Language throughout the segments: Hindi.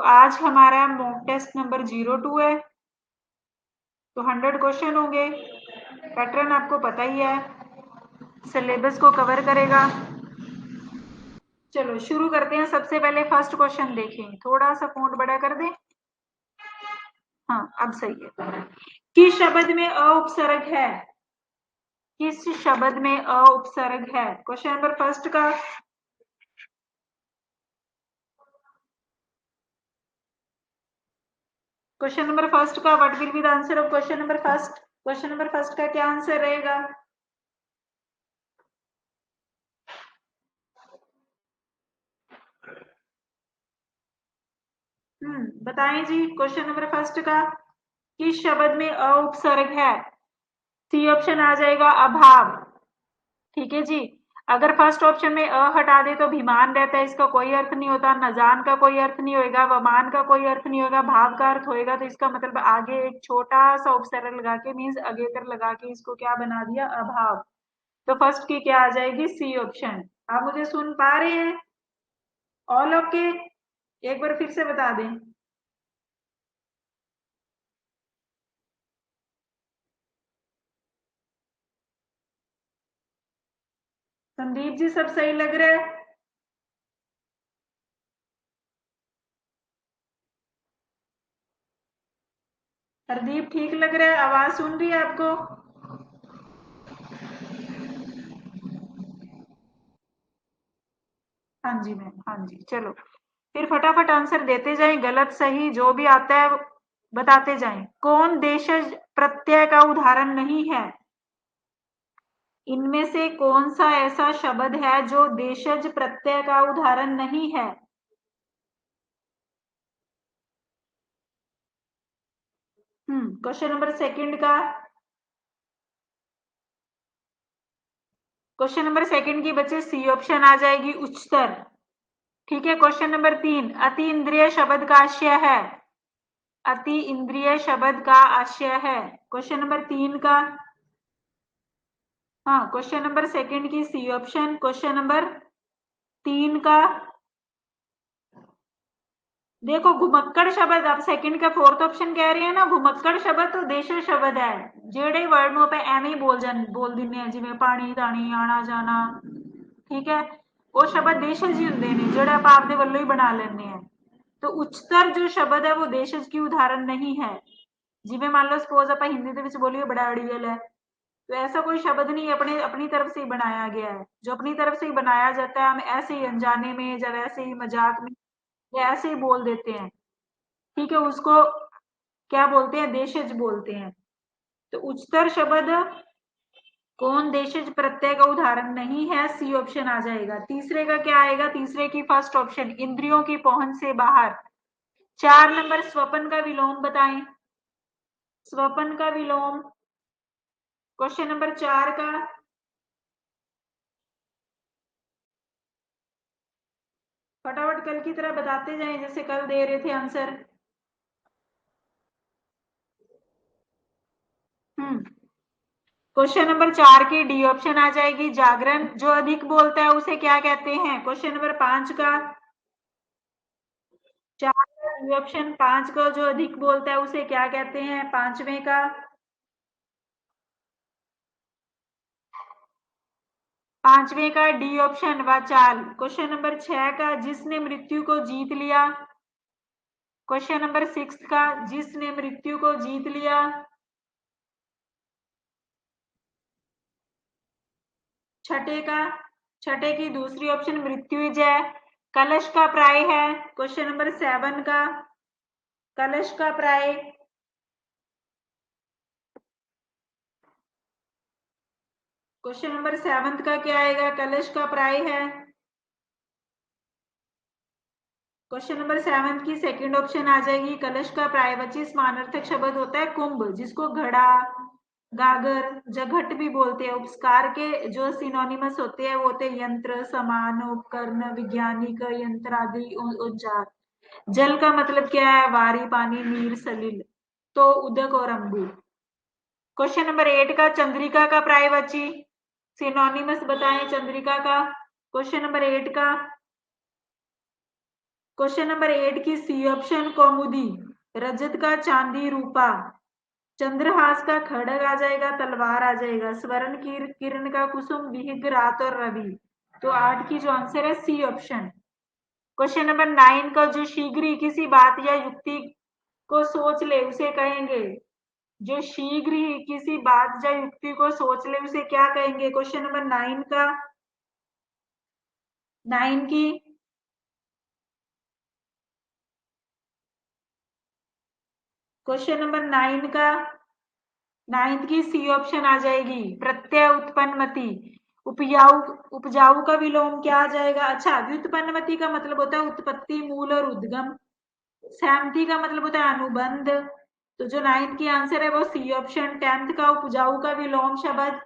आज हमारा मॉक टेस्ट नंबर 02 है। तो 100 क्वेश्चन होंगे। पैटर्न आपको पता ही है, सिलेबस को कवर करेगा। चलो शुरू करते हैं। सबसे पहले फर्स्ट क्वेश्चन देखें। थोड़ा सा फ़ॉन्ट बड़ा कर दें। हाँ अब सही है। किस शब्द में अ उपसर्ग है? किस शब्द में अ उपसर्ग है? क्वेश्चन नंबर फर्स्ट का what will be the answer of question number first? Question number first का क्या आंसर रहेगा? बताएं जी। क्वेश्चन नंबर फर्स्ट का किस शब्द में अ उपसर्ग है? सी ऑप्शन आ जाएगा अभाव। ठीक है जी। अगर फर्स्ट ऑप्शन में अ हटा दे तो विमान रहता है, इसका कोई अर्थ नहीं होता। नजान का कोई अर्थ नहीं होगा, वमान का कोई अर्थ नहीं होगा, भाव का अर्थ होएगा। तो इसका मतलब आगे एक छोटा सा उपसर्ग लगा के मीन्स अगेतर लगा के इसको क्या बना दिया? अभाव। तो फर्स्ट की क्या आ जाएगी? C option. आप मुझे सुन पा रहे हैं? All okay? एक बार फिर से बता दें। संदीप जी सब सही लग रहा है? हरदीप ठीक लग रहा है? आवाज सुन रही है आपको? हाँ जी मैम, हाँ जी। चलो फिर फटाफट आंसर देते जाएं, गलत सही जो भी आता है बताते जाएं। कौन देशज प्रत्यय का उदाहरण नहीं है? इनमें से कौन सा ऐसा शब्द है जो देशज प्रत्यय का उदाहरण नहीं है? क्वेश्चन नंबर सेकंड का, क्वेश्चन नंबर सेकंड की बच्चे सी ऑप्शन आ जाएगी उच्चतर। ठीक है। क्वेश्चन नंबर 3 अति इंद्रिय शब्द का आशय है। अति इंद्रिय शब्द का आशय है। क्वेश्चन नंबर 3 का, हाँ क्वेश्चन नंबर सेकंड की सी ऑप्शन। क्वेश्चन नंबर 3 का देखो घुमक्कड़ शब्द। आप सेकंड का फोर्थ ऑप्शन कह रहे हैं ना, घुमक्कड़ शब्द तो देशज शब्द है। जेड़े वर्ड ਨੂੰ ਆਪਾਂ ਐਵੇਂ ਹੀ बोल ਦਿੰਨੇ ਆ, ਜਿਵੇਂ ਪਾਣੀ ਧਾਣੀ ਆਣਾ ਜਾਣਾ। ठीक है, वो शब्द देशज ही ਹੁੰਦੇ ਨੇ ਜਿਹੜੇ ਆਪਾਂ ਆਪਦੇ ਵੱਲੋਂ ਹੀ ਬਣਾ ਲੈਂਦੇ ਆ। तो उच्चतर जो शब्द है वो देशज की उदाहरण नहीं है। जिਵੇਂ मान लो सपोज ਆਪਾਂ हिंदी ਦੇ ਵਿੱਚ बोलिए बड़ा अड़ियल है, तो ऐसा कोई शब्द नहीं अपने अपनी तरफ से ही बनाया गया है। जो अपनी तरफ से ही बनाया जाता है हम ऐसे ही अनजाने में या वैसे ही मजाक में या ऐसे ही बोल देते हैं। ठीक है, उसको क्या बोलते हैं? देशज बोलते हैं। तो उच्चतर शब्द कौन देशज प्रत्यय का उदाहरण नहीं है? सी ऑप्शन आ जाएगा। तीसरे का क्या आएगा? तीसरे की फर्स्ट ऑप्शन इंद्रियों की पहुंच से बाहर। 4 नंबर स्वपन का विलोम बताएं। स्वपन का विलोम क्वेश्चन नंबर 4 का, फटाफट कल की तरह बताते जाएं जैसे कल दे रहे थे आंसर। क्वेश्चन नंबर 4 की डी ऑप्शन आ जाएगी जागरण। जो अधिक बोलता है उसे क्या कहते हैं? क्वेश्चन नंबर 5 का 4 का डी ऑप्शन। 5 को जो अधिक बोलता है उसे क्या कहते हैं? पांचवें का, पांचवें का डी ऑप्शन वाचाल। क्वेश्चन नंबर 6 का जिसने मृत्यु को जीत लिया। क्वेश्चन नंबर 6 का जिसने मृत्यु को जीत लिया। छठे का, छठे की दूसरी ऑप्शन मृत्युजय। कलश का प्राय है। क्वेश्चन नंबर 7 का कलश का प्राय। क्वेश्चन नंबर 7 का क्या आएगा? कलश का प्राय है। क्वेश्चन नंबर 7 की सेकंड ऑप्शन आ जाएगी कलश का प्रायवाची समानार्थक शब्द होता है कुंभ, जिसको घड़ा गागर जघट भी बोलते हैं। उपस्कार के जो सिनोनिमस होते हैं वो होते हैं यंत्र, समान, उपकरण, वैज्ञानिक, यंत्र आदि, औजार। जल का मतलब क्या है? वारी, पानी, नीर, सलिल। तो उदक और अंबु। क्वेश्चन नंबर 8 का चंद्रिका का प्रायवाची सिनोनिमस बताएं चंद्रिका का। क्वेश्चन नंबर 8 का क्वेश्चन नंबर 8 की सी ऑप्शन कौमुदी, रजत का चांदी रूपा, चंद्रहास का खड़ग आ जाएगा, तलवार आ जाएगा, स्वर्ण की किरण का कुसुम, विहग रात और रवि। तो 8 की जो आंसर है सी ऑप्शन। क्वेश्चन नंबर 9 का, जो शीघ्र ही किसी बात या युक्ति को सोच ले उसे कहेंगे, जो शीघ्र ही किसी बात या युक्ति को सोच ले उसे क्या कहेंगे? क्वेश्चन नंबर 9 का, 9 की, क्वेश्चन नंबर 9 का, 9th की सी ऑप्शन आ जाएगी, प्रत्यय उत्पन्नमति। उपजाऊ, उपजाऊ का विलोम क्या आ जाएगा? अच्छा, व्युत्पन्नमति का मतलब होता है उत्पत्ति, मूल और उद्गम। सहमति का मतलब होता है अनुबंध। तो जो 9th की आंसर है वो सी ऑप्शन। 10th का, उपजाऊ का विलोम शब्द,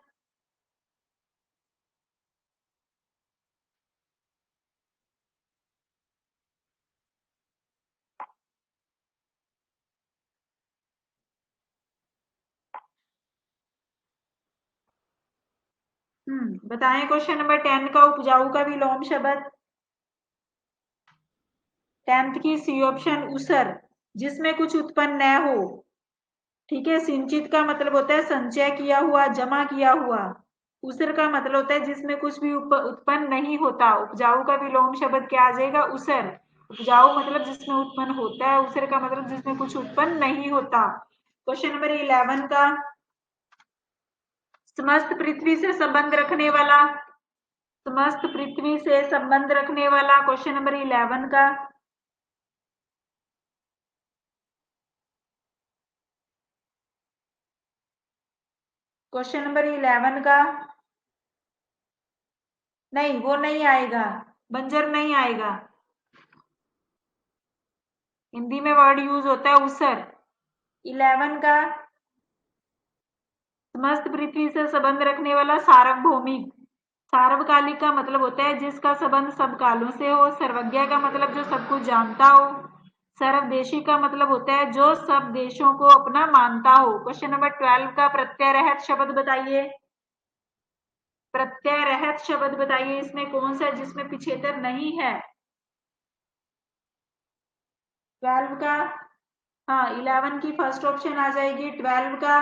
बताएं क्वेश्चन नंबर 10 का उपजाऊ का विलोम शब्द। 10th की सी ऑप्शन उसर, जिसमें कुछ उत्पन्न न हो। ठीक है, सिंचित का मतलब होता है संचय किया हुआ, जमा किया हुआ। उसर का मतलब होता है जिसमें कुछ भी उत्पन्न नहीं होता। उपजाऊ का विलोम शब्द क्या आ जाएगा? उसर। उपजाऊ मतलब जिसमें उत्पन्न होता है, उसर का मतलब जिसमें कुछ उत्पन्न नहीं होता। क्वेश्चन नंबर 11 का, समस्त पृथ्वी से संबंध रखने वाला, समस्त पृथ्वी से संबंध रखने वाला, क्वेश्चन नंबर 11 का, क्वेश्चन नंबर 11 का, नहीं वो नहीं आएगा, बंजर नहीं आएगा। हिंदी में वर्ड यूज होता है उसर। 11 का, समस्त पृथ्वी से संबंध रखने वाला सार्वभौमिक। सार्वकालिक का मतलब होता है जिसका संबंध सब कालों से हो। सर्वज्ञ का मतलब जो सब कुछ जानता हो। सर्वदेशी का मतलब होता है जो सब देशों को अपना मानता हो। क्वेश्चन नंबर 12 का, प्रत्यय रहित शब्द बताइए। प्रत्यय रहित शब्द बताइए, इसमें कौन सा है जिसमें पिछेतर नहीं है? 12 का, हाँ 11 की फर्स्ट ऑप्शन आ जाएगी। 12 का,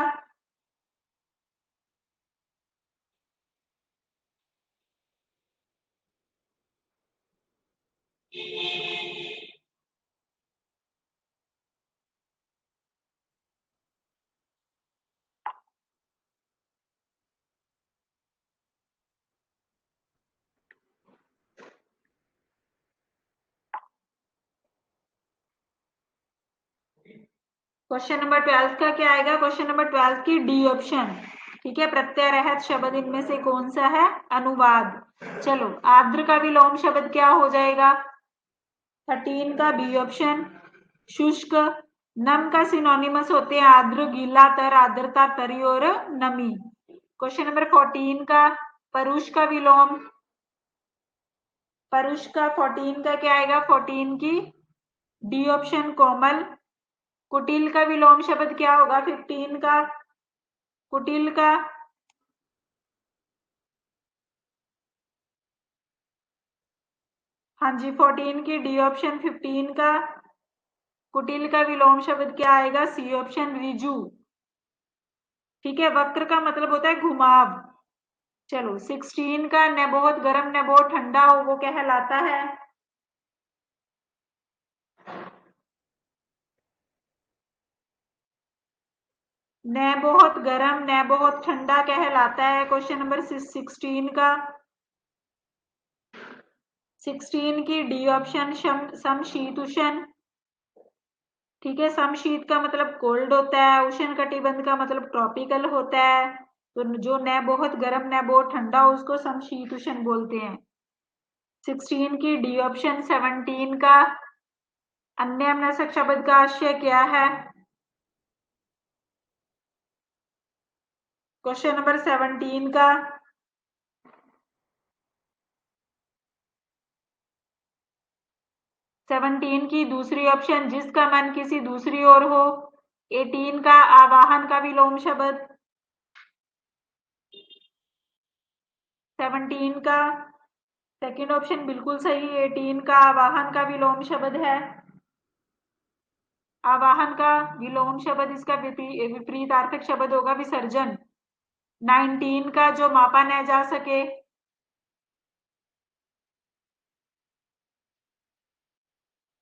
क्वेश्चन नंबर 12 का क्या आएगा? क्वेश्चन नंबर 12 की डी ऑप्शन। ठीक है, प्रत्यय रहित शब्द इनमें से कौन सा है? अनुवाद। चलो, आर्द्र का विलोम शब्द क्या हो जाएगा? 13 का बी ऑप्शन, शुष्क। नम का सिनोनिमस होते हैं आर्द्र, गीला, तर, आर्द्रता, तरी और नमी। क्वेश्चन नंबर 14 का, परुष का विलोम, परुष का 14 का क्या आएगा? 14 की डी ऑप्शन, कोमल। कुटिल का विलोम शब्द क्या होगा? 15 का, कुटिल का, हाँ जी 14 की डी ऑप्शन, 15 का, कुटिल का विलोम शब्द क्या आएगा? सी ऑप्शन, रिजु। ठीक है, वक्र का मतलब होता है घुमाव। चलो 16 का, न बहुत गर्म न बहुत ठंडा हो वो कहलाता है? न बहुत गर्म न बहुत ठंडा कहलाता है। क्वेश्चन नंबर 16 का, 16 की डी ऑप्शन, समशीतोष्ण। ठीक है, समशीत का मतलब कोल्ड होता है, उष्ण कटिबंध का मतलब ट्रॉपिकल होता है। तो जो न बहुत गर्म न बहुत ठंडा हो उसको समशीतोष्ण बोलते हैं। 16 की डी ऑप्शन। 17 का, अन्यमनस्क शब्द का आशय क्या है? क्वेश्चन नंबर 17 का, 17 की दूसरी ऑप्शन, जिसका मन किसी दूसरी ओर हो। 18 का, आवाहन का विलोम शब्द। 17 का, सेकंड ऑप्शन बिल्कुल सही। 18 का आवाहन का विलोम शब्द है। आवाहन का विलोम शब्द, इसका विपरीतार्थक शब्द होगा विसर्जन। 19 का जो मापा न जा सके।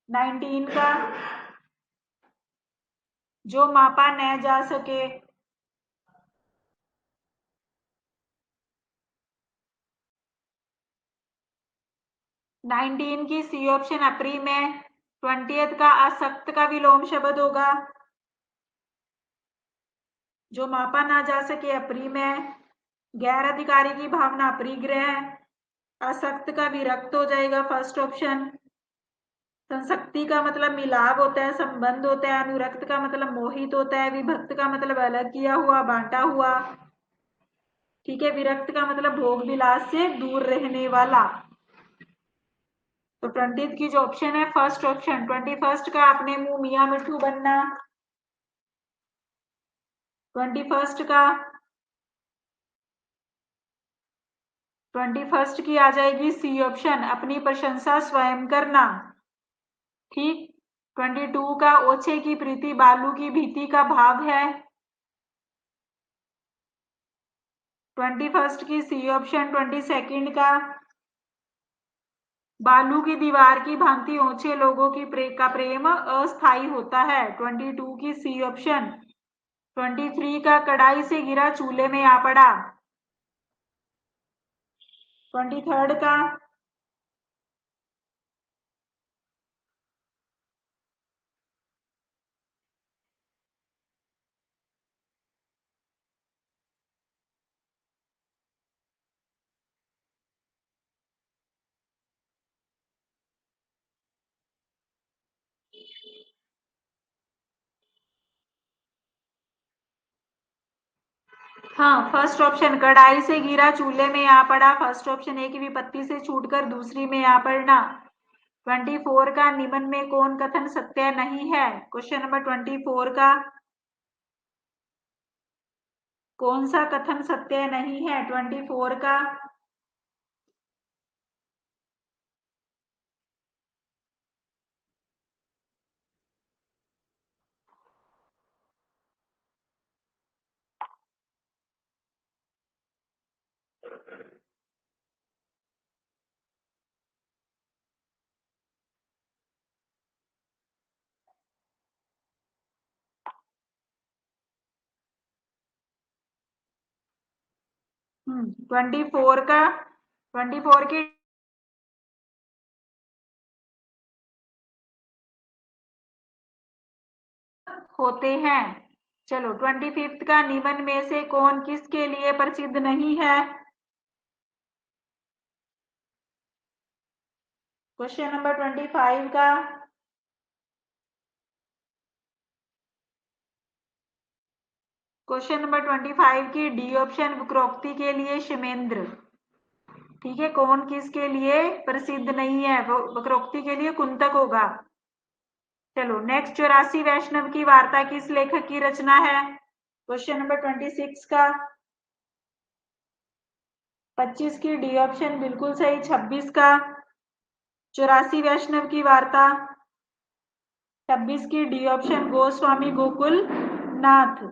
19 का जो मापा न जा सके। 19 की सी ऑप्शन अप्री में। 20th का आसक्त का विलोम शब्द होगा जो मापा ना जा सके, अप्री में। गैर अधिकारी की भावना अपरिग्रह। आसक्त का विरक्त हो जाएगा फर्स्ट ऑप्शन। संसक्ति का मतलब मिलाप होता है, संबंध होता है। अनुरक्त का मतलब मोहित होता है। विभक्त का मतलब अलग किया हुआ, बांटा हुआ। ठीक है, विरक्त का मतलब भोग विलास से दूर रहने वाला। तो 20th की जो ऑप्शन है फर्स्ट ऑप्शन। 21st का अपने मुंह मियाँ मिट्ठू बनना। 21st का 21st की आ जाएगी सी ऑप्शन, अपनी प्रशंसा स्वयं करना। ठीक। 22 का ओछे की प्रीति बालू की भीति का भाव है। 21st की सी ऑप्शन। 22nd का बालू की दीवार की भांति ऊंचे लोगों की का प्रेम अस्थायी होता है। 22 की सी ऑप्शन। 23 का कढ़ाई से गिरा चूल्हे में आ पड़ा। 23rd का 1st ऑप्शन कढ़ाई से गिरा चूल्हे में आ पड़ा। फर्स्ट ऑप्शन एक विपत्ति से छूटकर दूसरी में आ पड़ना। 24 का निबंध में कौन कथन सत्य नहीं है। क्वेश्चन नंबर 24 का कौन सा कथन सत्य नहीं है। 24 का ट्वेंटी फोर का 24 की होते हैं। चलो 25th का निबंध में से कौन किसके लिए प्रसिद्ध नहीं है। क्वेश्चन नंबर 25 का क्वेश्चन नंबर 25 की डी ऑप्शन वक्रोक्ति के लिए क्षेमेंद्र। ठीक है, कौन किसके लिए प्रसिद्ध नहीं है। वक्रोक्ति के लिए कुंतक होगा। चलो नेक्स्ट, 84 वैष्णव की वार्ता किस लेखक की रचना है। क्वेश्चन नंबर 26 का 25 की डी ऑप्शन बिल्कुल सही। 26 का 84 वैष्णव की वार्ता। 26 की डी ऑप्शन गोस्वामी गोकुल नाथ।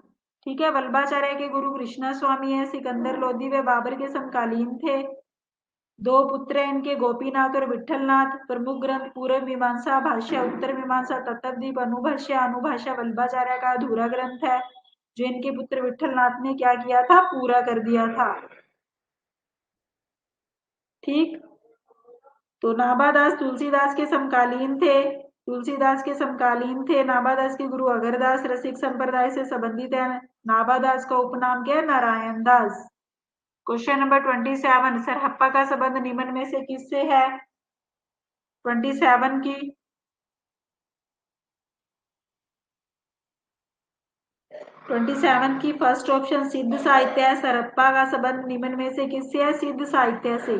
ठीक है, वल्लभाचार्य के गुरु कृष्णा स्वामी है। सिकंदर लोधी व बाबर के समकालीन थे। दो पुत्र हैं इनके, गोपीनाथ और विठलनाथ। प्रमुख ग्रंथ पूर्व मीमांसा, भाष्य उत्तर मीमांसा, तत्वदीप, अनुभाष्य। अनुभाष्य वल्लभाचार्य का अधूरा ग्रंथ है जो इनके पुत्र विठलनाथ ने क्या किया था, पूरा कर दिया था। ठीक। तो नाभादास तुलसीदास के समकालीन थे। तुलसीदास के समकालीन थे। नाभादास के गुरु अगरदास रसिक संप्रदाय से संबंधित है। नाभादास का उपनाम क्या है, नारायण दास। क्वेश्चन नंबर 27, सरहप्पा का संबंध निम्न में से किससे है। 27 की 27 की फर्स्ट ऑप्शन सिद्ध साहित्य है। सरहप्पा का संबंध निम्न में से किससे है, सिद्ध साहित्य से।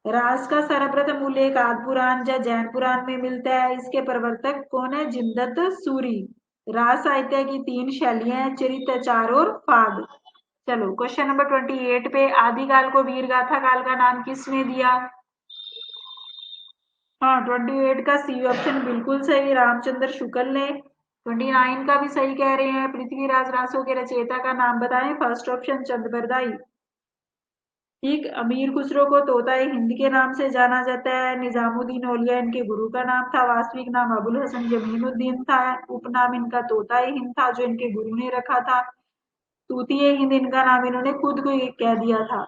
रास का सर्वप्रथम उल्लेख आदि पुराण या जैन पुराण में मिलता है। इसके प्रवर्तक कौन है, जिनदत्त सूरी। रास साहित्य की 3 शैलियां हैं, चरित, चार और फाग। चलो क्वेश्चन नंबर 28 पे, आदिकाल को वीर गाथा काल का नाम किसने दिया। हाँ, 28 का सी ऑप्शन बिल्कुल सही, रामचंद्र शुक्ल ने। 29 का भी सही कह रहे हैं। पृथ्वीराज रासो के रचयिता का नाम बताएं। फर्स्ट ऑप्शन चंद। ठीक, अमीर खुसरो को तोताए हिंद के नाम से जाना जाता है। निजामुद्दीन औलिया इनके गुरु का नाम था। वास्तविक नाम अबुल हसन जमीनुद्दीन था। उपनाम इनका तोताए हिंद था, जो इनके गुरु ने रखा था। तूतिए हिंद इनका नाम इन्होंने खुद को कह दिया था।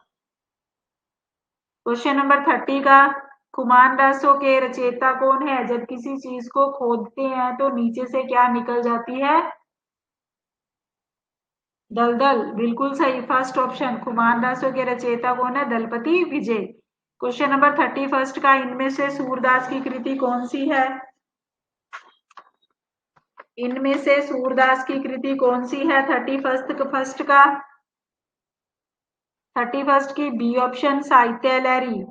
क्वेश्चन नंबर 30 का, खुमान रासो के रचयिता कौन है? जब किसी चीज को खोदते हैं तो नीचे से क्या निकल जाती है? दलदल, बिल्कुल सही, फर्स्ट ऑप्शन। खुमान रासो के रचयिता कौन है? दलपति विजय। क्वेश्चन नंबर 31 का, इनमें से सूरदास की कृति कौन सी है? इनमें से सूरदास की कृति कौन सी है? 31 का, 31 की बी ऑप्शन, साहित्य लहरी।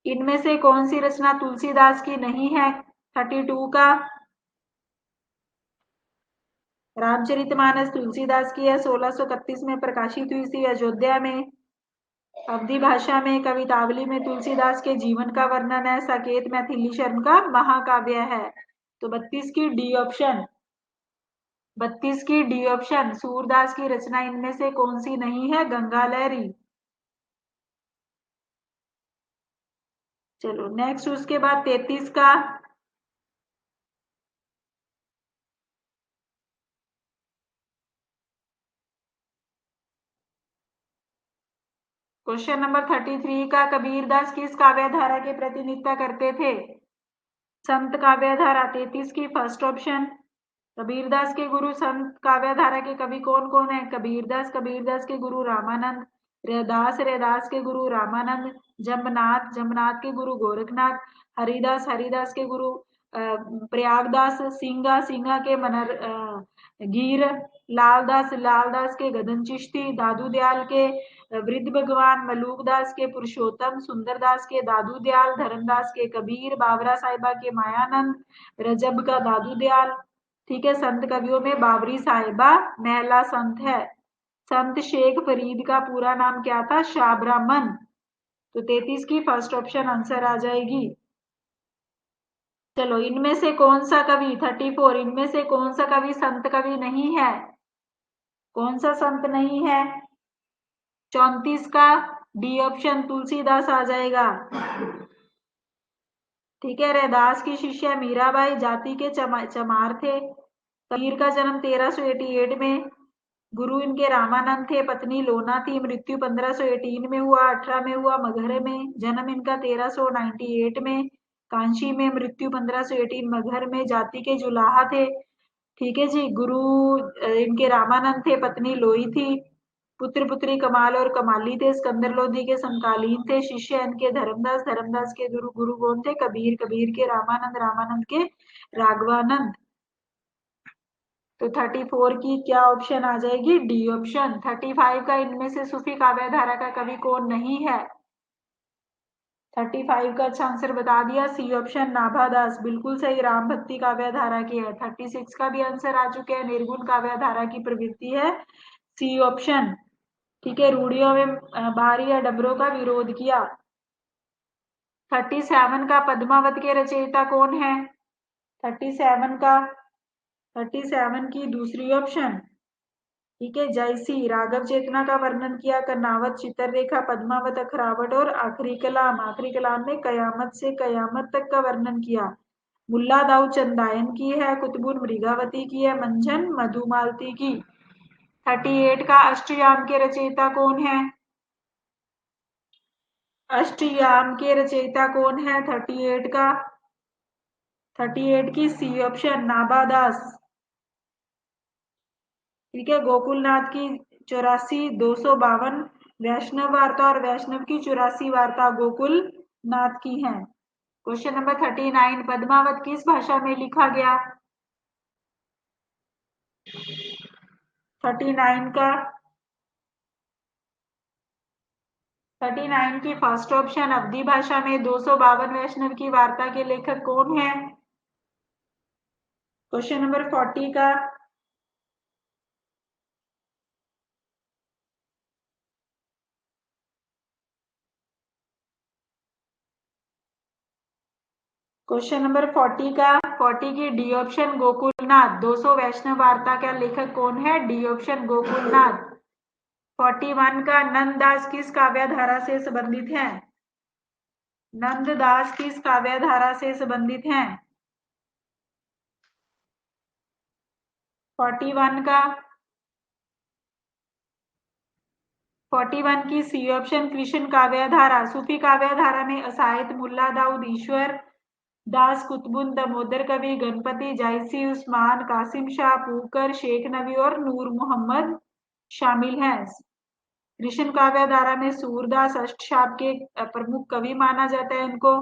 इनमें से कौन सी रचना तुलसीदास की नहीं है? 32 का, रामचरितमानस तुलसीदास की है, 1631 में प्रकाशित हुई थी अयोध्या में। अवधी भाषा में कवितावली में तुलसीदास के जीवन का वर्णन है। साकेत मैथिली शरण का महाकाव्य है। तो 32 की डी ऑप्शन, सूरदास की रचना इनमें से कौन सी नहीं है? गंगा लहरी। चलो नेक्स्ट, उसके बाद 33 का, क्वेश्चन नंबर 33 का, कबीरदास किस काव्य धारा के प्रतिनिधित्व करते थे? संत काव्य धारा। 33 की फर्स्ट ऑप्शन, कबीरदास के गुरु संत काव्यधारा के कवि कौन कौन है? कबीरदास, कबीरदास के गुरु रामानंद, रैदास, रैदास के गुरु रामानंद, जम्बनाथ, जम्बनाथ के गुरु गोरखनाथ, हरिदास, हरिदास के गुरु प्रयागदास, सिंगा, सिंगा के मनर गीर, लालदास, लालदास के गदन चिश्ती, दादू दयाल के वृद्ध भगवान, मलूकदास के पुरुषोत्तम, सुंदरदास के दादू दयाल, धर्मदास के कबीर, बाबरा साहिबा के मायानंद, रजब का दादू दयाल। ठीक है, संत कवियों में बाबरी साहिबा महला संत है। संत शेख फरीद का पूरा नाम क्या था? शाह ब्राह्मण। तो 33 की फर्स्ट ऑप्शन आंसर आ जाएगी। चलो, इनमें से कौन सा कवि, 34, इनमें से कौन सा कवि संत कवि नहीं है? कौन सा संत नहीं है? 34 का डी ऑप्शन, तुलसीदास आ जाएगा। ठीक है, रैदास की शिष्या मीराबाई जाति के चमार थे। कबीर का जन्म 1388 में, गुरु इनके रामानंद थे, पत्नी लोना थी, मृत्यु 1518 में हुआ, 18 में हुआ मगहर में, जन्म इनका 1398 में, कांशी में, मृत्यु 1518 मगहर में, जाति के जुलाहा थे। ठीक है जी, गुरु इनके रामानंद थे, पत्नी लोई थी, पुत्र पुत्री कमाल और कमाली थे, सिकंदर लोधी के समकालीन थे, शिष्य इनके धर्मदास, धर्मदास के गुरु गुरु कौन थे? कबीर, कबीर के रामानंद, रामानंद के राघवानंद। तो 34 की क्या ऑप्शन आ जाएगी? D option. 35 का, इनमें से सूफी काव्य धारा का कवि कौन नहीं है? 35 का अच्छा आंसर बता दिया, सी ऑप्शन, नाभादास, बिल्कुल सही, राम भक्ति काव्य धारा की है। 36 का भी आंसर आ चुके हैं, निर्गुण काव्य धारा की प्रवृत्ति है, सी ऑप्शन। ठीक है, रूढ़ियों में बाहरी या डबरों का विरोध किया। 37 का, पद्मावत के रचयिता कौन है? 37 का, 37 की दूसरी ऑप्शन। ठीक है, जयसी, राघव चेतना का वर्णन किया, कर्नावत, चित्ररेखा, पद्मावत, अखरावट और आखिरी कलाम। आखिरी कलाम में कयामत से कयामत तक का वर्णन किया। मुल्ला दाऊद चंदायन की है, कुतुबुन मृगावती की है, मंझन मधुमालती की। 38 का, अष्टयाम के रचयिता कौन है? अष्टयाम के रचयिता कौन है? 38 का, 38 की सी ऑप्शन, नाभादास। ठीक है, गोकुलनाथ की 84, 252 वैष्णव वार्ता और वैष्णव की 84 वार्ता गोकुल नाथ की हैं। क्वेश्चन नंबर 39, पद्मावत किस भाषा में लिखा गया? 39 का, 39 की फर्स्ट ऑप्शन, अवधी भाषा में। 252 वैष्णव की वार्ता के लेखक कौन है? क्वेश्चन नंबर 40 का, क्वेश्चन नंबर 40 का 40 की डी ऑप्शन गोकुलनाथ। 200 वैष्णव वार्ता का लेखक कौन है? D option Gokulnath. 41 का नंददास किस काव्य धारा से संबंधित है? नंददास किस काव्य धारा से संबंधित हैं? 41 का 41 की सी ऑप्शन कृष्ण काव्य धारा। सूफी काव्य धारा में असाहित, मुल्ला दाऊद, ईश्वर दास कुतुबुन, दामोदर कवि, गणपति, जायसी, उस्मान, कासिम शाह, पुकर, शेख नबी और नूर मोहम्मद शामिल हैं। कृष्ण काव्य धारा में सूरदास अष्टशाप के प्रमुख कवि माना जाता है इनको।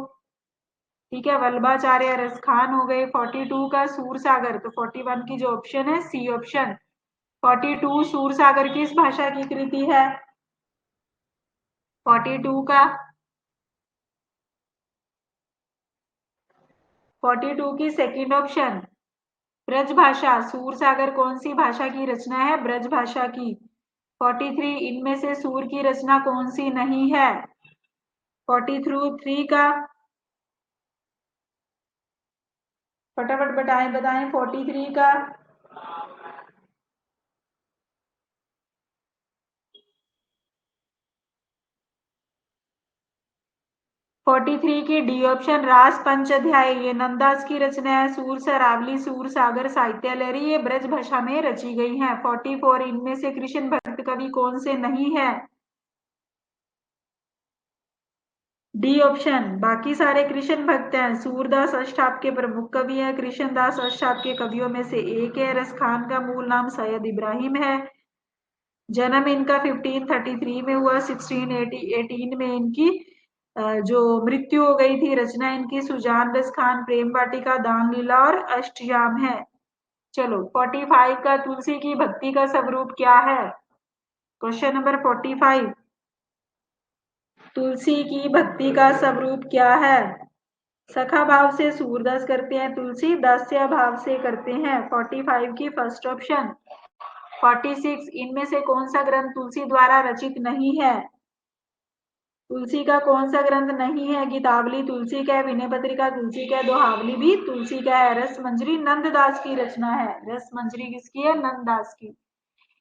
ठीक है, वल्लभाचार्य, रसखान हो गए। 42 का सूरसागर। तो 41 की जो ऑप्शन है सी ऑप्शन। 42 सूरसागर किस भाषा की कृति है? 42 का 42 की सेकंड ऑप्शन ब्रज भाषा। सूरसागर कौन सी भाषा की रचना है? ब्रज भाषा की। 43 इनमें से सूर की रचना कौन सी नहीं है? 43 का फटाफट बताएं बताएं 43 का 43 की डी ऑप्शन रास पंचअध्याय। ये नंदास की रचना है। सूर सरावली, सूर सागर, साहित्य लहरी ये ब्रज भाषा में रची गई हैं। 44 इनमें से कृष्ण भक्त कवि कौन से नहीं है? D option. बाकी सारे कृष्ण भक्त हैं। सूरदास अष्टाप के प्रमुख कवि हैं। कृष्णदास अष्टाप के कवियों में से एक है। रसखान का मूल नाम सैयद इब्राहिम है। जन्म इनका 1533 में हुआ। 1618 में इनकी जो मृत्यु हो गई थी। रचना इनकी सुजान रस खान, प्रेम वाटिका, दान लीला और अष्टयाम है। चलो 45 का तुलसी की भक्ति का स्वरूप क्या है? क्वेश्चन नंबर 45 तुलसी की भक्ति का स्वरूप क्या है? सखा भाव से सूरदास करते हैं, तुलसी दास्य भाव से करते हैं। 45 की फर्स्ट ऑप्शन। 46 इनमें से कौन सा ग्रंथ तुलसी द्वारा रचित नहीं है? तुलसी का कौन सा ग्रंथ नहीं है? गीतावली तुलसी का है, विनय पत्रिका तुलसी का है, दोहावली भी तुलसी का है। रस मंजरी नंददास की रचना है। रस मंजरी किसकी है? नंददास की।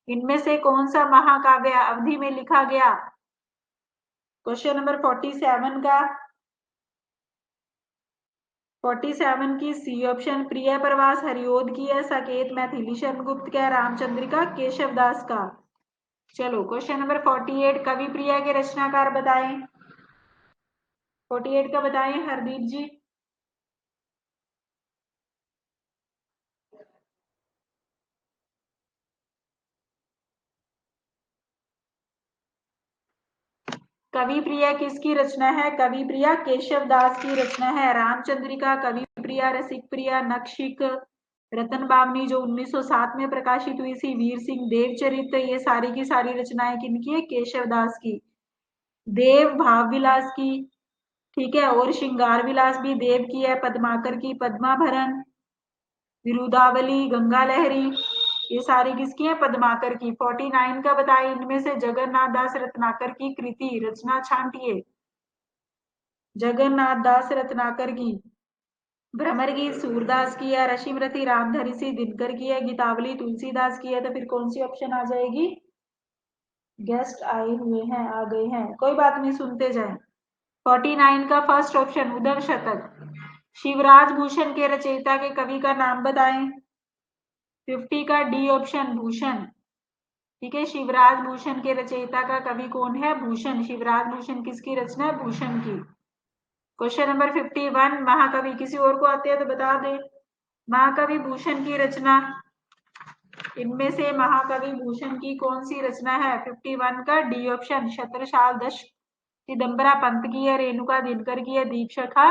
इनमें से कौन सा महाकाव्य अवधि में लिखा गया? क्वेश्चन नंबर 47 का 47 की सी ऑप्शन प्रिय प्रवास हरिओद की है, साकेत मैथिली शरण गुप्त का, रामचंद्रिका केशव दास का। चलो क्वेश्चन नंबर 48 कवि प्रिया के रचनाकार बताएं। 48 का बताएं हरदीप जी। कवि प्रिया किसकी रचना है? कवि प्रिया केशव दास की रचना है। रामचंद्रिका, कवि प्रिया, रसिक प्रिया, नक्षिक, रतन बावनी जो 1907 में प्रकाशित हुई थी, वीर सिंह देवचरित, ये सारी की सारी रचनाएं किनकी है? केशव दास की। देव भाव विलास की, ठीक है, और श्रृंगार विलास भी देव की है। पद्माकर की पद्माभरण, विरुदावली, गंगा लहरी ये सारी किसकी है? पद्माकर की। 49 का बताइए इनमें से जगन्नाथ दास रत्नाकर की कृति रचना छांटिए। जगन्नाथ दास रत्नाकर की भ्रमर गीत सूरदास की है। रशिमरथी रामधरी सी दिनकर की है। गीतावली तुलसीदास की है। तो फिर कौन सी ऑप्शन आ जाएगी? गेस्ट आए हुए हैं, आ गए हैं, कोई बात नहीं, सुनते जाएं। 49 का फर्स्ट ऑप्शन उदर शतक। शिवराज भूषण के रचयिता के कवि का नाम बताएं। 50 का डी ऑप्शन भूषण। ठीक है, शिवराज भूषण के रचयिता का कवि कौन है? भूषण। शिवराज भूषण किसकी रचना है? भूषण की। क्वेश्चन नंबर 51 महाकवि किसी और को आते हैं तो बता दे। महाकवि भूषण की रचना इनमें से महाकवि भूषण की कौन सी रचना है? 51 का डी ऑप्शन छत्रसाल दश चिदम्बरा पंत की है, रेणुका दिनकर की है, दीपशिखा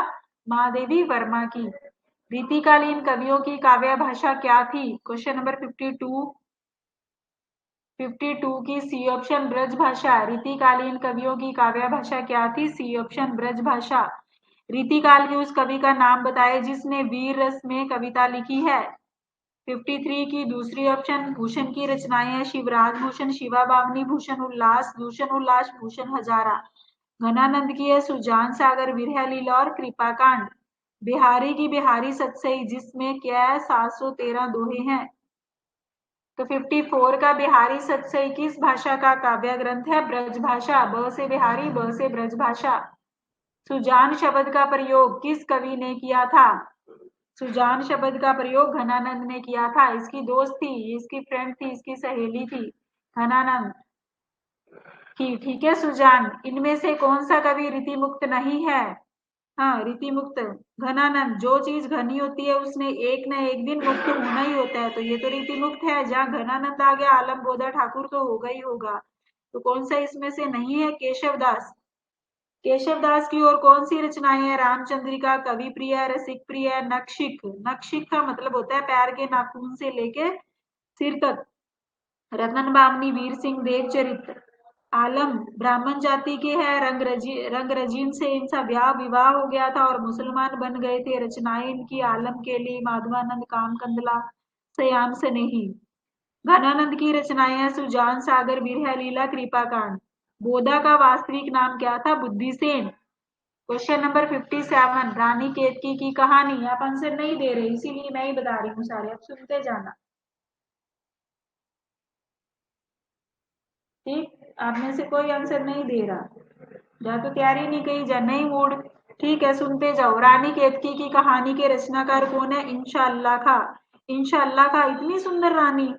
महादेवी वर्मा की। रीतिकालीन कवियों की काव्य भाषा क्या थी? क्वेश्चन नंबर 52 की सी ऑप्शन ब्रज भाषा। रीतिकालीन कवियों की काव्य भाषा क्या थी? सी ऑप्शन ब्रज भाषा। रीतिकाल के उस कवि का नाम बताए जिसने वीर रस में कविता लिखी है। 53 की दूसरी ऑप्शन भूषण की रचनाएं हैं शिवराज भूषण, शिवा बावनी, भूषण उल्लास, दूषण उल्लास, भूषण हजारा। घनानंद की है सुजान सागर, विरह लीला और कृपा कांड। बिहारी की बिहारी सतसई जिसमें क्या है 713 दोहे हैं। तो 54 का बिहारी सतसई किस भाषा का काव्य ग्रंथ है? ब्रज भाषा। ब से बिहारी, ब से ब्रज भाषा। सुजान शब्द का प्रयोग किस कवि ने किया था? सुजान शब्द का प्रयोग घनानंद ने किया था। इसकी दोस्त थी, इसकी फ्रेंड थी, इसकी सहेली थी? घनानंद की। ठीक है सुजान। इनमें से कौन सा कवि रीति मुक्त नहीं है? हाँ रीति मुक्त घनानंद। जो चीज घनी होती है उसने एक न एक दिन मुक्त होना ही होता है, तो ये तो रीति मुक्त है। जहाँ घनानंद आ गया आलम बोधा ठाकुर तो होगा ही होगा। तो कौन सा इसमें से नहीं है? केशवदास। केशवदास की और कौन सी रचनाएं हैं? रामचंद्रिका, कवि प्रिय, रसिक प्रिय, नक्षिक। नक्षिक का मतलब होता है पैर के नाखून से लेके सिर तक। रतन बामनी, वीर सिंह, देवचरित। आलम ब्राह्मण जाति के हैं। रंग रजीन से इनका ब्याह विवाह हो गया था और मुसलमान बन गए थे। रचनाएं इनकी आलम के लिए, माधवानंद, काम कंदला, सयाम स्नेही। घनानंद की रचनाएं हैं सुजान सागर, बिरह लीला, कृपा कांड। बोधा का वास्तविक नाम क्या था? बुद्धिसेन। क्वेश्चन नंबर 57, रानी केतकी की कहानी। आप आंसर नहीं दे रहे इसीलिए मैं ही बता रही हूँ सारे, अब सुनते जाना। ठीक, आप में से कोई आंसर नहीं दे रहा, या तो तैयारी नहीं कही या नहीं मूड। ठीक है सुनते जाओ। रानी केतकी की कहानी के रचनाकार कौन है? इंशाअल्लाह खा। इंशाअल्लाह खा इतनी सुंदर रानी।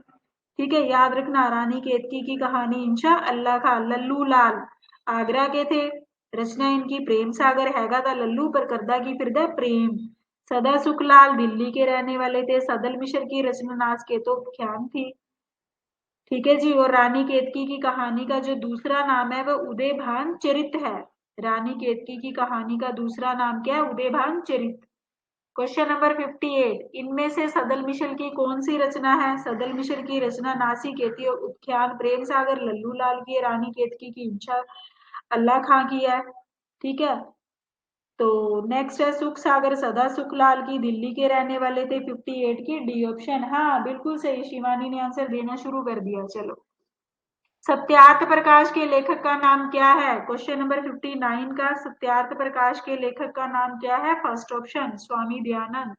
ठीक है याद रखना, रानी केतकी की कहानी इंशाअल्लाह खा। लल्लू लाल आगरा के थे। रचना इनकी प्रेम सागर हैगा था लल्लू पर करदा की फिरदा प्रेम। सदा सुखलाल दिल्ली के रहने वाले थे। सदल मिश्र की रचना नाच के तो ख्याम थी। ठीक है जी। और रानी केतकी की कहानी का जो दूसरा नाम है वह उदय भान चरित है। रानी केतकी की कहानी का दूसरा नाम क्या है? उदय भान चरित। क्वेश्चन नंबर 58, इनमें से सदल मिश्र की कौन सी रचना है? सदल मिश्र की रचना नासी केती और उत्ख्यान प्रेम सागर लल्लू लाल की है। रानी केतकी की इंशा अल्लाह खां की है। ठीक है। तो नेक्स्ट है सुख सागर सदा सुखलाल की, दिल्ली के रहने वाले थे। 58 की डी ऑप्शन। हाँ बिल्कुल सही, शिवानी ने आंसर देना शुरू कर दिया। चलो, सत्यार्थ प्रकाश के लेखक का नाम क्या है? क्वेश्चन नंबर 59 का सत्यार्थ प्रकाश के लेखक का नाम क्या है? First option Swami Dayanand.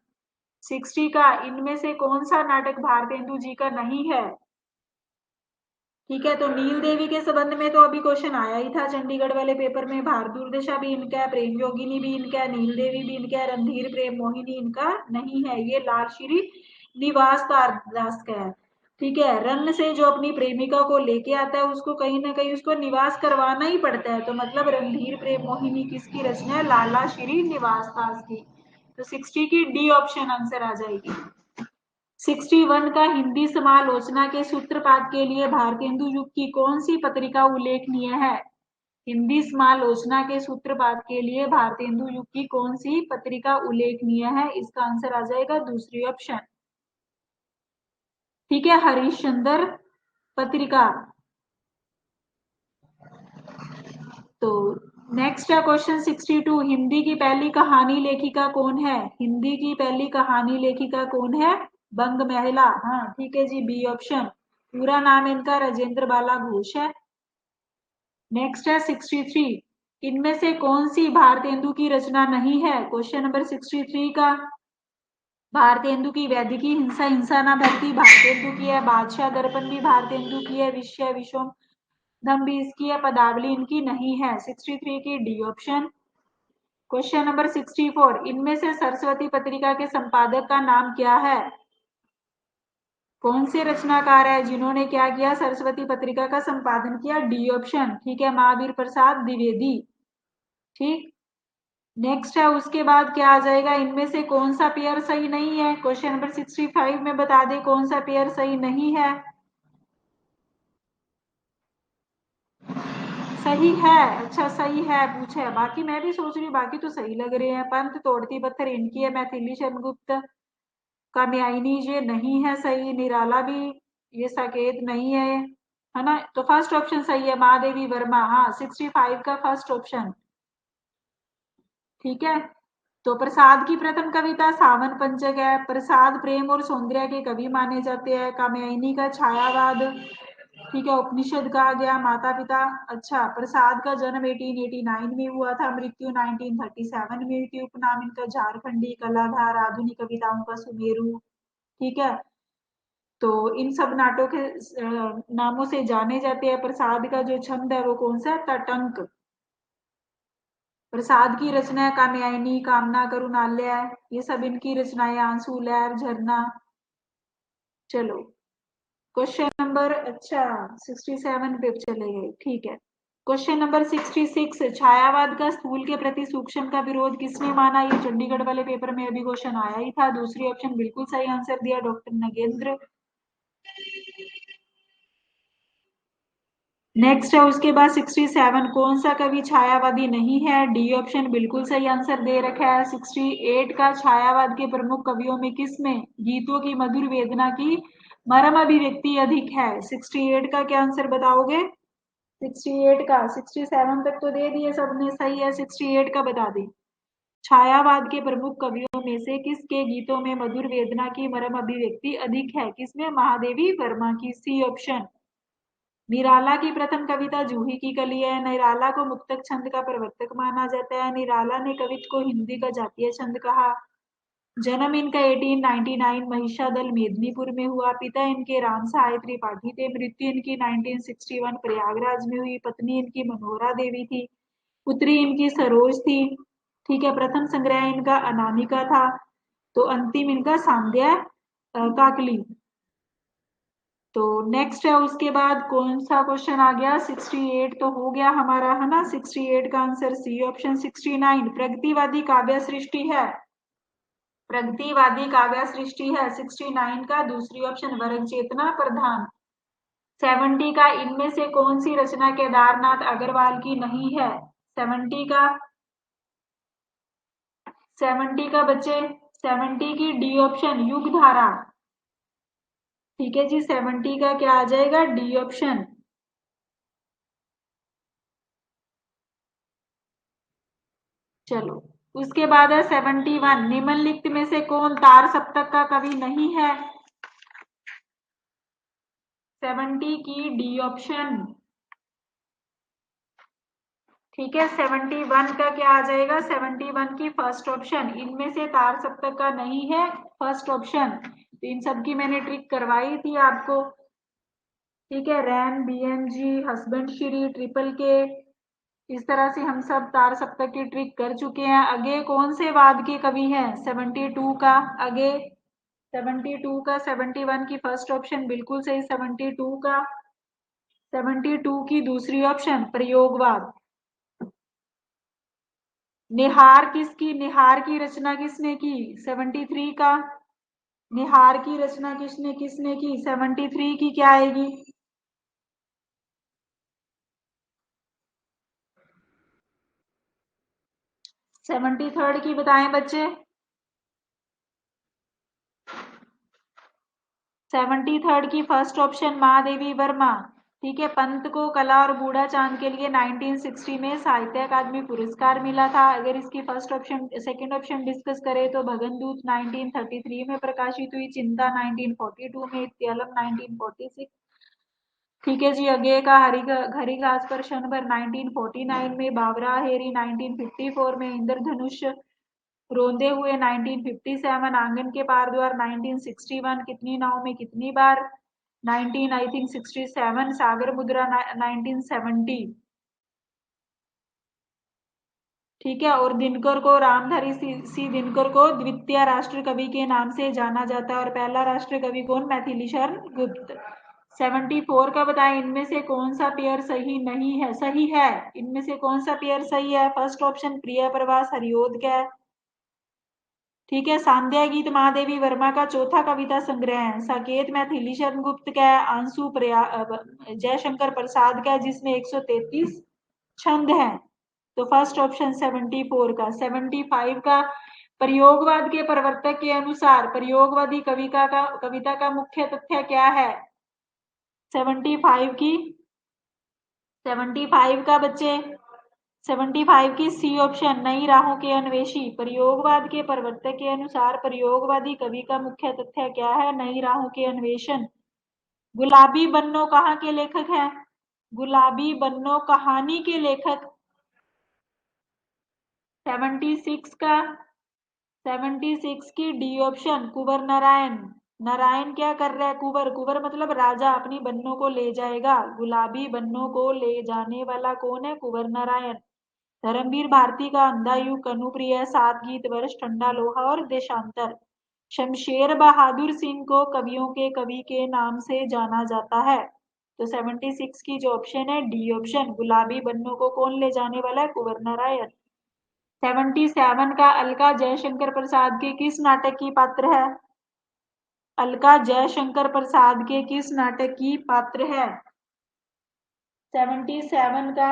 60 का इनमें से कौन सा नाटक भारतेंदु जी का नहीं है? ठीक है, तो नील देवी के संबंध में तो अभी क्वेश्चन आया ही था चंडीगढ़ वाले पेपर में। भारत दुर्दशा भी इनका है, प्रेम योगिनी भी इनका है, नील देवी भी इनका है, रणधीर प्रेम मोहिनी इनका नहीं है। ये लाल श्री निवास दास का है। ठीक है, रन से जो अपनी प्रेमिका को लेके आता है उसको कहीं ना कहीं उसको निवास करवाना ही पड़ता है, तो मतलब रणधीर प्रेम मोहिनी किसकी रचना है? लाला श्री निवास दास की। तो 60 की डी ऑप्शन आंसर आ जाएगी। 61 का हिंदी समालोचना के सूत्रपात के लिए भारतेंदु युग की कौन सी पत्रिका उल्लेखनीय है? हिंदी समालोचना के सूत्रपात के लिए भारतेंदु युग की कौन सी पत्रिका उल्लेखनीय है? इसका आंसर आ जाएगा दूसरी ऑप्शन। ठीक है, हरिश्चंद्र पत्रिका। तो नेक्स्ट है क्वेश्चन 62, हिंदी की पहली कहानी लेखिका कौन है? हिंदी की पहली कहानी लेखिका कौन है? बंग महिला। हाँ ठीक है जी, बी ऑप्शन। पूरा नाम इनका राजेंद्र बाला घोष है। नेक्स्ट है 63, इनमें से कौन सी भारतेंदु की रचना नहीं है? क्वेश्चन नंबर 63 का भारतेंदु की वैदिकी हिंसा हिंसा ना भरती भारतेंदु की है। बादशाह दर्पण भी भारतेंदु की है। विषय विषम दम भी इसकी है। पदावली इनकी नहीं है। 63 की डी ऑप्शन। क्वेश्चन नंबर 64, इनमें से सरस्वती पत्रिका के संपादक का नाम क्या है? कौन से रचनाकार है जिन्होंने क्या किया? सरस्वती पत्रिका का संपादन किया। D option. ठीक है, महावीर प्रसाद द्विवेदी। ठीक। नेक्स्ट है उसके बाद क्या आ जाएगा? इनमें से कौन सा पेयर सही नहीं है? क्वेश्चन नंबर 65 में बता दे कौन सा पेयर सही नहीं है। सही है, अच्छा सही है पूछा है। बाकी मैं भी सोच रही हूँ बाकी तो सही लग रहे हैं। पंथ तोड़ती पत्थर इनकी है। मैथिली शरण गुप्त कामयानी ये नहीं है सही। निराला भी ये साकेत नहीं है ना? तो फर्स्ट ऑप्शन सही है, महादेवी वर्मा। हाँ 65 का फर्स्ट ऑप्शन। ठीक है। तो प्रसाद की प्रथम कविता सावन पंचक है। प्रसाद प्रेम और सौंदर्य के कवि माने जाते हैं। कामयानी का छायावाद ठीक है, उपनिषद कहा गया, माता पिता। अच्छा, प्रसाद का जन्म 1889 में हुआ था, मृत्यु 1937 में हुई थी। उपनाम इनका झारखंडी, कलाधार, आधुनिक कविताओं का सुमेरु। ठीक है, तो इन सब नाटों के नामों से जाने जाते हैं। प्रसाद का जो छंद है वो कौन सा है? तटंक। प्रसाद की रचना कामयानी, कामना, करुणालय, ये सब इनकी रचनाएं। आंसू, लहर, झरना। चलो क्वेश्चन नंबर, अच्छा 67 पे चले गए, ठीक है। क्वेश्चन नंबर 66, छायावाद का स्थूल के प्रति सूक्ष्म का विरोध किसने माना? ये चंडीगढ़ वाले पेपर में अभी क्वेश्चन आया ही था। दूसरी ऑप्शन बिल्कुल सही आंसर दिया डॉक्टर नगेंद्र। नेक्स्ट है उसके बाद 67, कौन सा कवि छायावादी नहीं है? डी ऑप्शन बिल्कुल सही आंसर दे रखा है। 68 का, छायावाद के प्रमुख कवियों में किसमें गीतों की मधुर वेदना की मर्म अभिव्यक्ति अधिक है? 68 का क्या आंसर बताओगे? 68 का, 67 तक तो दे दिए सबने, सही है। 68 का बता दी। छायावाद के प्रमुख कवियों में से किसके गीतों में मधुर वेदना की मर्म अभिव्यक्ति अधिक है? किसमें? महादेवी वर्मा की। C option. निराला की प्रथम कविता जूही की कली है। निराला को मुक्तक छंद का प्रवर्तक माना जाता है। निराला ने कवित्व को हिंदी का जातीय छंद कहा। जन्म इनका 1899 महिषादल मेदिनीपुर में हुआ। पिता इनके राम सहाय त्रिपाठी थे। मृत्यु इनकी 1961 प्रयागराज में हुई। पत्नी इनकी मनोहरा देवी थी। पुत्री इनकी सरोज थी। ठीक है, प्रथम संग्रह इनका अनामिका था। तो अंतिम इनका सांध्या काकली। तो नेक्स्ट है उसके बाद कौन सा क्वेश्चन आ गया? 68 तो हो गया हमारा, है ना। 68 का आंसर सी ऑप्शन। 69 प्रगतिवादी काव्य सृष्टि है। प्रगतिवादी काव्य सृष्टि है 69 का। दूसरी ऑप्शन वर्ग चेतना प्रधान। 70 का, इनमें से कौन सी रचना केदारनाथ अग्रवाल की नहीं है? 70 का, 70 का बच्चे, 70 की डी ऑप्शन युग धारा। ठीक है जी, 70 का क्या आ जाएगा? D option. चलो उसके बाद है 71, निम्नलिखित में से कौन तार सप्तक का कवि नहीं है? 70 की डी ऑप्शन। ठीक है, 71 का क्या आ जाएगा? 71 की फर्स्ट ऑप्शन, इनमें से तार सप्तक का नहीं है, फर्स्ट ऑप्शन। तो इन सब की मैंने ट्रिक करवाई थी आपको। ठीक है, रैन, बीएमजी, हस्बैंड श्री, ट्रिपल के, इस तरह से हम सब तार सप्तक की ट्रिक कर चुके हैं। आगे कौन से वाद के कवि हैं? 72 का। आगे 72 का, 71 की फर्स्ट ऑप्शन बिल्कुल सही। 72 का, 72 की दूसरी ऑप्शन प्रयोगवाद। निहार किसकी, निहार की रचना किसने की? 73 का, निहार की रचना किसने किसने की? 73 की क्या आएगी? 73 की बताएं बच्चे। 73 की फर्स्ट ऑप्शन महादेवी वर्मा। ठीक है, पंत को कला और बूढ़ा चांद के लिए 1960 में साहित्य अकादमी पुरस्कार मिला था। अगर इसकी first option second option discuss करें तो भगनदूत 1933 में प्रकाशित हुई, चिंता 1942 में, इत्यालम 1946। ठीक है जी, अगे का हरी घास पर क्षण भर 1949 में, बाबरा हेरी 1954 में, इंद्रधनुष रोंदे हुए 1957, आंगन के पार द्वार 1961, कितनी नाव में कितनी बार 19 आई थिंक 67, सागर मुद्रा 1970। ठीक है, और दिनकर को, रामधारी सी दिनकर को द्वितीय राष्ट्र कवि के नाम से जाना जाता है। और पहला राष्ट्र कवि कौन? मैथिली शरण गुप्त। 74 का बताएं, इनमें से कौन सा पेयर सही नहीं है? सही है, इनमें से कौन सा पेयर सही है? फर्स्ट ऑप्शन प्रिय प्रवास हरिओद का है। ठीक है, सांध्या गीत महादेवी वर्मा का चौथा कविता संग्रह है। साकेत मैथिली शरण गुप्त का है। आंसू जयशंकर प्रसाद का है, जिसमें 133 छंद हैं। तो फर्स्ट ऑप्शन 74 का। 75 का, प्रयोगवाद के प्रवर्तक के अनुसार प्रयोगवादी कविता का मुख्य तथ्य क्या है? 75 की, 75 का बच्चे, 75 की सी ऑप्शन, नई राहों के अन्वेषी। प्रयोगवाद के प्रवर्तक के अनुसार प्रयोगवादी कवि का मुख्य तथ्य क्या है? नई राहों के अन्वेषण। गुलाबी बन्नो कहाँ के लेखक हैं? गुलाबी बन्नो कहानी के लेखक 76 का 76 की डी ऑप्शन कुंवर नारायण। नारायण क्या कर रहा है? कुंवर, कुंवर मतलब राजा अपनी बन्नों को ले जाएगा। गुलाबी बन्नों को ले जाने वाला कौन है? कुंवर नारायण। धर्मवीर भारती का अंधा युग, कनुप्रिय, सात गीत वर्ष, ठंडा लोहा और देशांतर। शमशेर बहादुर सिंह को कवियों के कवि के नाम से जाना जाता है। तो 76 की जो ऑप्शन है डी ऑप्शन, गुलाबी बन्नों को कौन ले जाने वाला है? कुंवर नारायण। 77 का अलका जयशंकर प्रसाद के किस नाटक की पात्र है? अलका जयशंकर प्रसाद के किस नाटक की पात्र है? 77 का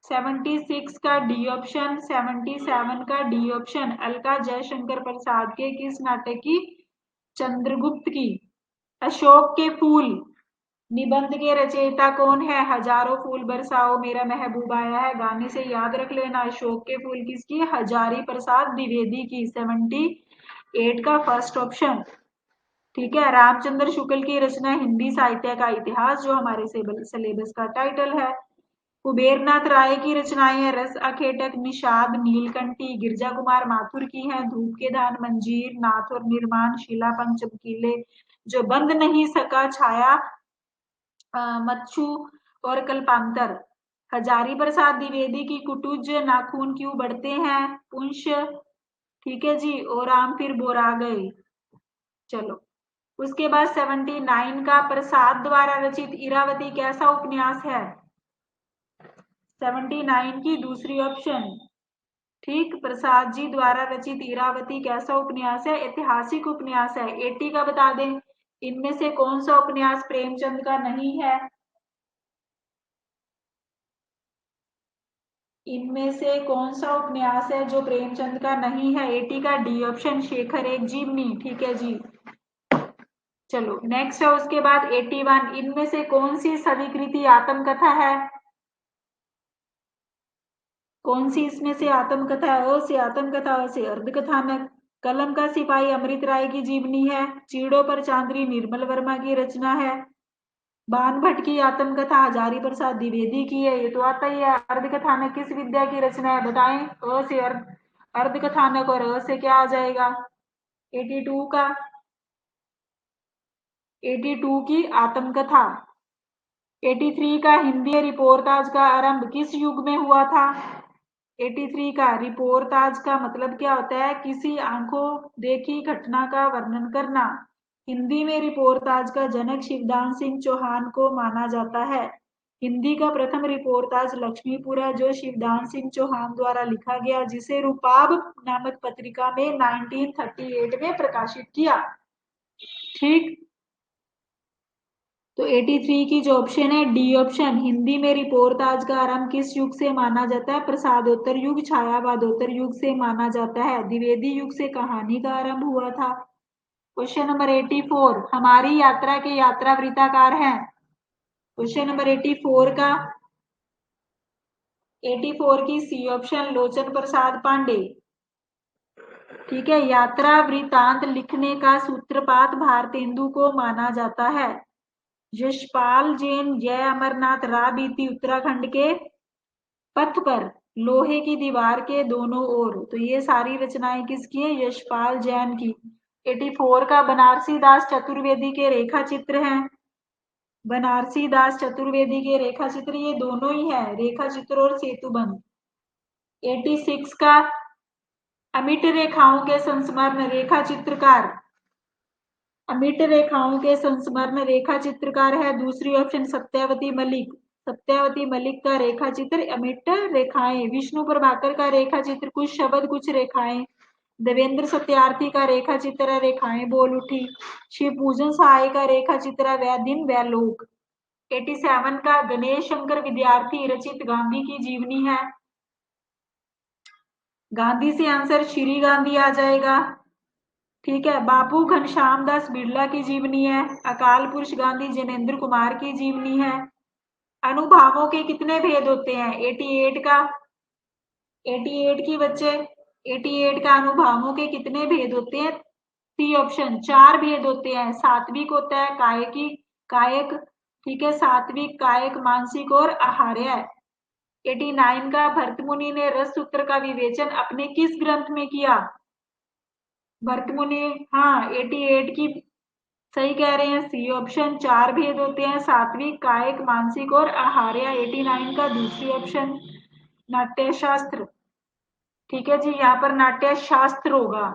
76 का डी ऑप्शन, 77 का डी ऑप्शन, अलका जयशंकर प्रसाद के किस नाटक की? चंद्रगुप्त की। अशोक के फूल निबंध के रचयिता कौन है? हजारों फूल बरसाओ मेरा महबूब आया है गाने से याद रख लेना। अशोक के फूल किसकी? हजारी प्रसाद द्विवेदी की। 78 का फर्स्ट ऑप्शन। ठीक है। रामचंद्र शुक्ल की रचना हिंदी साहित्य का इतिहास, जो हमारे सिलेबस का टाइटल है। कुबेरनाथ राय की रचनाएं हैं रस अखेटक, निषाद, नीलकंठी। गिरजा कुमार माथुर की हैं धूप के धान, मंजीर, नाथ और निर्माण, शिलापंच, चमकीले, जो बंद नहीं सका, छाया, मच्छू और कल्पांतर। हजारी प्रसाद द्विवेदी की कुटुज, नाखून क्यों बढ़ते हैं, पुंश। ठीक है जी। और आम फिर बोरा गए। चलो, उसके बाद 79 का प्रसाद द्वारा रचित इरावती कैसा उपन्यास है? 79 की दूसरी ऑप्शन। ठीक, प्रसाद जी द्वारा रचित इरावती कैसा उपन्यास है? ऐतिहासिक उपन्यास है। 80 का बता दें, इनमें से कौन सा उपन्यास प्रेमचंद का नहीं है? इनमें से कौन सा उपन्यास है जो प्रेमचंद का नहीं है? 80 का डी ऑप्शन, शेखर एक जीवनी। ठीक है जी। चलो नेक्स्ट है उसके बाद 81, इनमें से कौन सी स्वीकृति आत्मकथा है? कौन सी इसमें से आत्मकथा है? ओ से आत्मकथा, ओ से अर्धकथानक। कलम का सिपाही अमृत राय की जीवनी है। चीड़ों पर चांदनी निर्मल वर्मा की रचना है। बान भट्ट की आत्मकथा हजारी प्रसाद द्विवेदी की है। ये तो आता ही है। अर्धकथानक किस विद्या की रचना है? बताएं। अ से अर्धकथानक और अ से क्या आ जाएगा? 82 का 82 की आत्मकथा। 83 का हिंदी रिपोर्टाज का आरंभ किस युग में हुआ था? 83 का रिपोर्टाज का मतलब क्या होता है? किसी आंखों देखी घटना का वर्णन करना। हिंदी में रिपोर्टाज का जनक शिवदान सिंह चौहान को माना जाता है। हिंदी का प्रथम रिपोर्टाज लक्ष्मीपुरा, जो शिवदान सिंह चौहान द्वारा लिखा गया, जिसे रूपाब नामक पत्रिका में 1938 में प्रकाशित किया। ठीक। तो 83 की जो ऑप्शन है डी ऑप्शन, हिंदी में रिपोर्टाज का आरंभ किस युग से माना जाता है? प्रसादोत्तर युग, छायावादोत्तर युग से माना जाता है। द्विवेदी युग से कहानी का आरंभ हुआ था। क्वेश्चन नंबर 84, हमारी यात्रा के यात्रा वृत्ताकार हैं। क्वेश्चन नंबर 84 का 84 की सी ऑप्शन, लोचन प्रसाद पांडे। ठीक है। यात्रा वृतांत लिखने का सूत्रपात भारतेंदु को माना जाता है। यशपाल जैन, जय अमरनाथ, राह बीती उत्तराखंड के पथ पर, लोहे की दीवार के दोनों ओर। तो ये सारी रचनाएं किसकी है? यशपाल जैन की। 84 का बनारसी दास चतुर्वेदी के रेखा चित्र हैं। बनारसी दास चतुर्वेदी के रेखा चित्र ये दोनों ही है, रेखा चित्र और सेतुबंध। 86 का अमिट रेखाओं के संस्मरण रेखा चित्रकार, अमिट रेखाओं के संस्मरण रेखा चित्रकार है दूसरी ऑप्शन सत्यावती मलिक। सत्यावती मलिक का रेखा चित्र अमिट रेखाएं। विष्णु प्रभाकर का रेखा चित्र कुछ शब्द कुछ रेखाएं। देवेंद्र सत्यार्थी का रेखा चित्र है रेखाएं बोल उठी। शिव पूजन सहाय का रेखा चित्र है वह दिन वह लोग। 87 का गणेश शंकर विद्यार्थी रचित गांधी की जीवनी है। गांधी से आंसर श्री गांधी आ जाएगा। ठीक है। बापू घनश्याम दास बिरला की जीवनी है। अकाल पुरुष गांधी जैनेन्द्र कुमार की जीवनी है। अनुभावों के कितने भेद होते हैं? 88 का 88 की बच्चे 88 का अनुभावों के कितने भेद होते हैं? सी ऑप्शन, चार भेद होते हैं। सात्विक होता है, कायिकी, कायक, ठीक है, सात्विक, कायक, मानसिक और आहार्य। 89 का, भरतमुनि ने रस सूत्र का विवेचन अपने किस ग्रंथ में किया? भरतमुनि, हाँ 88 की सही कह रहे हैं, सी ऑप्शन। चार भेद होते हैं, सात्विक, कायिक, मानसिक और आहार्य। 89 का दूसरी ऑप्शन, नाट्य शास्त्र। ठीक है जी, यहाँ पर नाट्य शास्त्र होगा।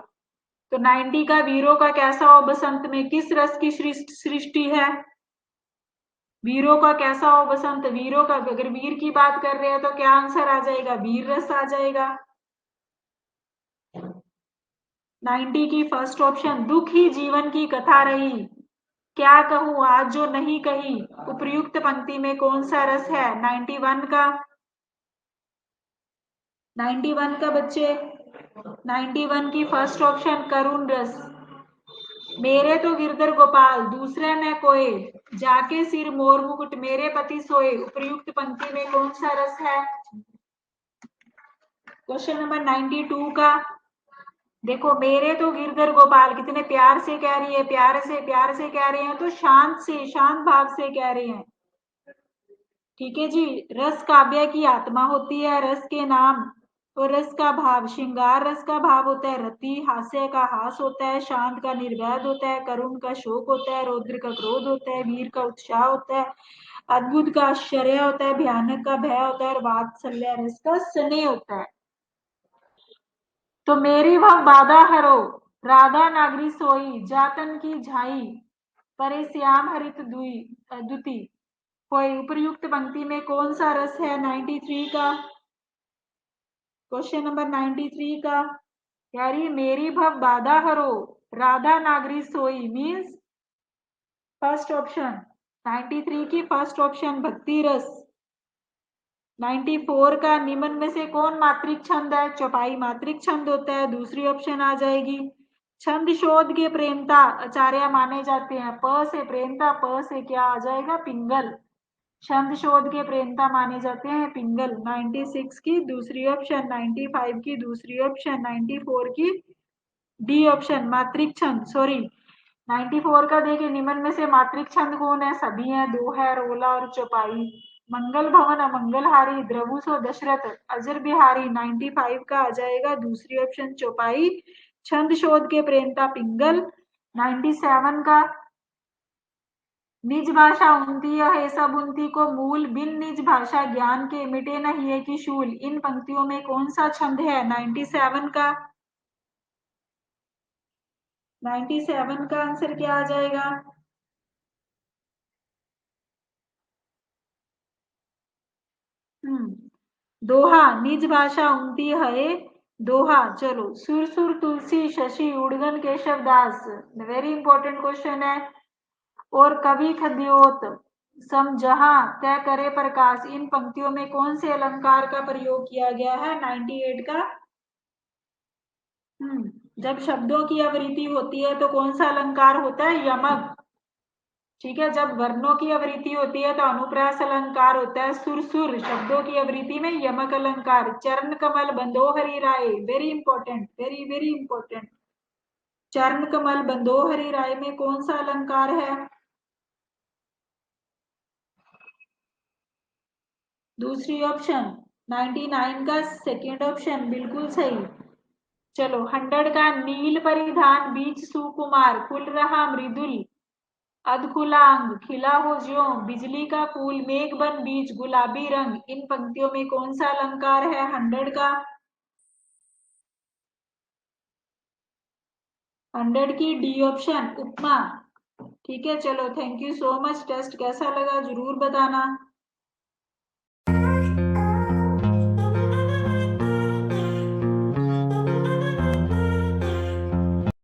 तो 90 का, वीरों का कैसा हो बसंत में किस रस की सृष्टि है? वीरों का कैसा हो बसंत, वीरों का, अगर वीर की बात कर रहे हैं तो क्या आंसर आ जाएगा? वीर रस आ जाएगा। 90 की फर्स्ट ऑप्शन, दुख ही जीवन की कथा रही, क्या कहूँ आज जो नहीं कही, उपर्युक्त पंक्ति में कौन सा रस है? 91 का, 91 का बच्चे, 91 की फर्स्ट ऑप्शन, करुण रस। मेरे तो गिरधर गोपाल दूसरे न कोई, जाके सिर मोर मुकुट मेरे पति सोए, उपर्युक्त पंक्ति में कौन सा रस है? क्वेश्चन नंबर 92 का, देखो मेरे तो गिरधर गोपाल कितने प्यार से कह रही है, प्यार से कह रहे हैं, तो शांत से, शांत भाव से कह रहे हैं। ठीक है जी, रस काव्य की आत्मा होती है, रस के नाम और रस का भाव, श्रृंगार रस का भाव होता है रति, हास्य का हास होता है, शांत का निर्वेद होता है, करुण का शोक होता है, रौद्र का क्रोध होता है, वीर का उत्साह होता है, अद्भुत का आश्चर्य होता है, भयानक का भय होता है और वात्सल्य रस का स्नेह होता है। तो मेरी वह बाधा हरो, राधा नागरी सोई, जातन की झाई, परे श्याम हरित दुई दुति, कोई उपयुक्त पंक्ति में कौन सा रस है? 93 का, क्वेश्चन नंबर 93 का, यारी मेरी भव बाधा हरो, राधा नागरी सोई मीन्स फर्स्ट ऑप्शन, 93 की फर्स्ट ऑप्शन भक्ति रस। 94 का, निम्न में से कौन मात्रिक छंद है? चौपाई मात्रिक छंद होता है, दूसरी ऑप्शन आ जाएगी। छंद शोध के प्रेमता आचार्य माने जाते हैं, प से प्रेमता, प से क्या आ जाएगा? पिंगल। छंद शोध के प्रेमता माने जाते हैं पिंगल। 96 की दूसरी ऑप्शन, 95 की दूसरी ऑप्शन, 94 की डी ऑप्शन मात्रिक छंद, सॉरी 94 का देखिए, निम्न में से मात्रिक छंद कौन है? सभी हैं, दो है, रोला और चौपाई। मंगल भवन, अमंगलहारी, द्रवुस और दशरथ, अजर बिहारी। 95 का आ जाएगा दूसरी ऑप्शन चौपाई, छंद शोध के प्रेमता पिंगल। 97 का, निज भाषा उनती है सब उनती को मूल, बिन निज भाषा ज्ञान के मिटे नहीं है कि शूल, इन पंक्तियों में कौन सा छंद है? 97 का, 97 का आंसर क्या आ जाएगा? दोहा, निज भाषा उनती है दोहा। चलो, सुर सुर तुलसी शशि उड़गन केशव दास, वेरी इंपॉर्टेंट क्वेश्चन है। और कवि खद्योत सम जहां तय करे प्रकाश, इन पंक्तियों में कौन से अलंकार का प्रयोग किया गया है? 98 का, जब शब्दों की आवृत्ति होती है तो कौन सा अलंकार होता है? यमक। ठीक है, जब वर्णों की आवृत्ति होती है तो अनुप्रास अलंकार होता है सुर सुर, शब्दों की आवृत्ति में यमक अलंकार। चरण कमल बंदोहरि राय, very important, very very important. चरण कमल बंदोहरि राय में कौन सा अलंकार है? दूसरी ऑप्शन, 99 का सेकेंड ऑप्शन बिल्कुल सही। चलो, 100 का, नील परिधान बीच सुकुमार, खुल रहा मृदुल अधखुला अंग, खिला हो ज्यों बिजली का फूल, मेघ बन बीच गुलाबी रंग, इन पंक्तियों में कौन सा अलंकार है? 100 का, 100 की डी ऑप्शन उपमा। ठीक है, चलो thank you so much. Test कैसा लगा जरूर बताना।